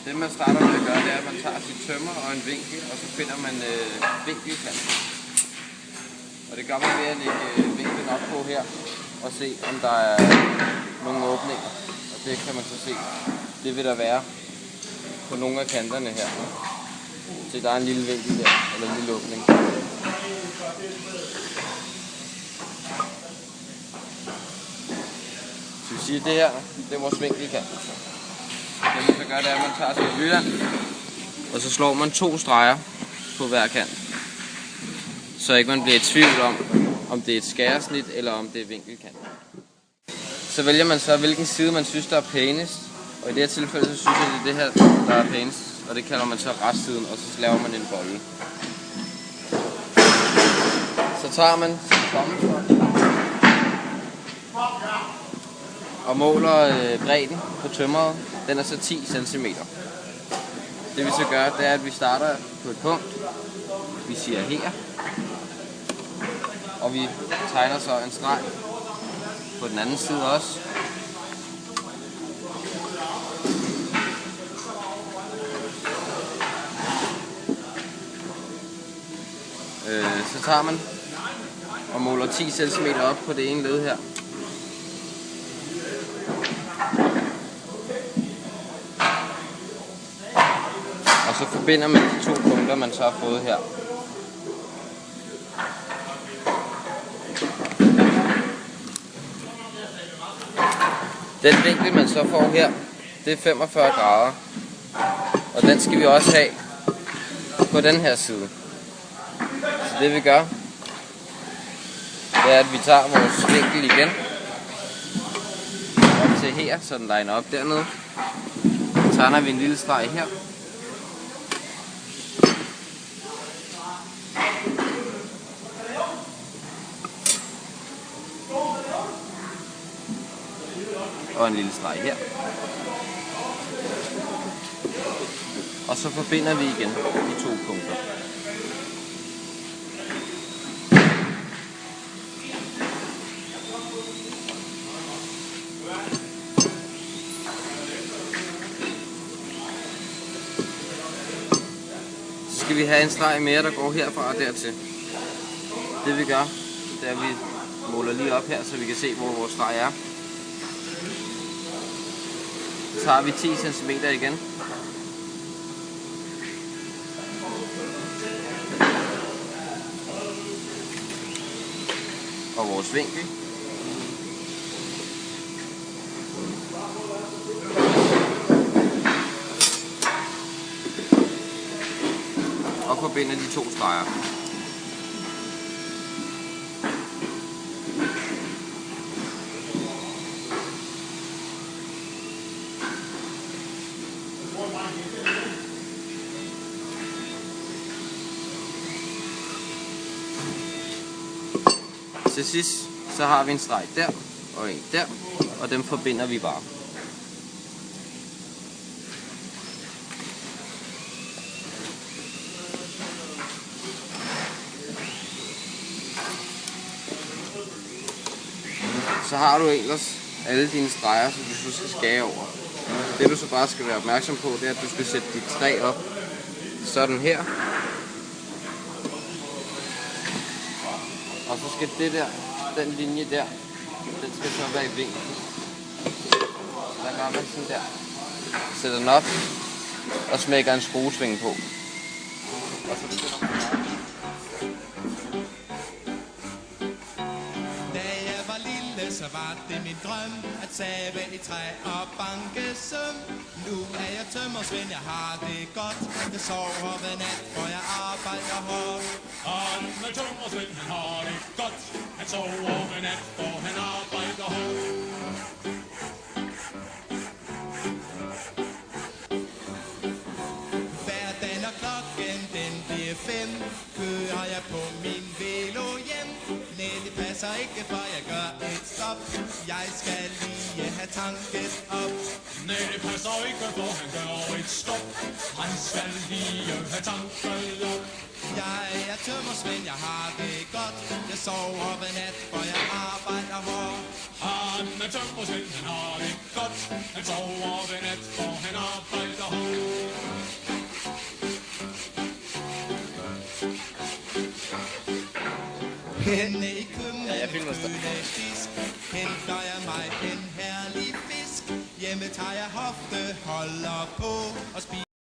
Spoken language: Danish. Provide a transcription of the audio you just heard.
Det man starter med at gøre, det er, at man tager sit tømmer og en vinkel, og så finder man vinkelkanten. Og det gør man ved at lægge vinklen op på her, og se om der er nogle åbninger. Og det kan man så se. Det vil der være på nogle af kanterne her. Så der er en lille vinkel der, eller en lille åbning. Så vi siger, at det her, det er vores vinkelkant. Det man kan gøre, det er, at man tager sit blyant, og så slår man 2 streger på hver kant. Så ikke man bliver i tvivl om det er et skæresnit, eller om det er vinkelkant. Så vælger man så, hvilken side man synes, der er pænest. Og i det her tilfælde, så synes jeg, det er det her, der er pænest. Og det kalder man så restsiden, og så laver man en bolle. Så tager man tommelstokken og måler bredden på tømmeret. Den er så 10 cm. Det vi så gør, det er, at vi starter på et punkt. Vi siger her. Og vi tegner så en streg på den anden side også. Så tager man og måler 10 cm op på det ene led her. Og så forbinder man de 2 punkter, man så har fået her. Den vinkel, man så får her, det er 45 grader. Og den skal vi også have på den her side. Så det vi gør, det er, at vi tager vores vinkel igen op til her, så den liner op dernede. Så tegner vi en lille streg her. Og en lille streg her. Og så forbinder vi igen de 2 punkter. Så skal vi have en streg mere, der går herfra og dertil. Det vi gør, det er, at vi måler lige op her, så vi kan se, hvor vores streg er. Så tager vi 10 cm igen. Og vores vinkel. Og forbinder de 2 streger. Til sidst så har vi en streg der og en der, og dem forbinder vi bare. Så har du ellers alle dine streger, som du skal skære over. Det du så bare skal være opmærksom på, det er, at du skal sætte dit træ op sådan her. Og så skal det der, den linje der, den skal så være i vinkel. Der gør man sådan der. Sætter den op og smækker en skruesving på. Og så begynder man. Da jeg var lille, så var det min drøm at sabe i træ og banke søm. Nu er jeg tømmersvend, jeg har det godt. Jeg sover ved nat, for jeg arbejder hårdt. Han er tømmersvend, han har det godt. Han sover ved nat, for han arbejder hårdt. Hver dag når klokken den bliver 5, kører jeg på min velo hjem. Nej, det passer ikke, for jeg gør et stop. Jeg skal lige have tanket op. Nej, det passer ikke, for han gør et stop. Han skal lige have tanket op. Jeg er tømmersvend, jeg har det godt. Jeg sover ved nat, for jeg arbejder hårdt. Han er tømmersvend, han har det godt. Han sover ved nat, for han arbejder hårdt. Henne i køkkenet, Ja, jeg filmer stadig. disk, henter jeg mig en herlig fisk. Hjemme tager jeg hofte, holder på og spiser.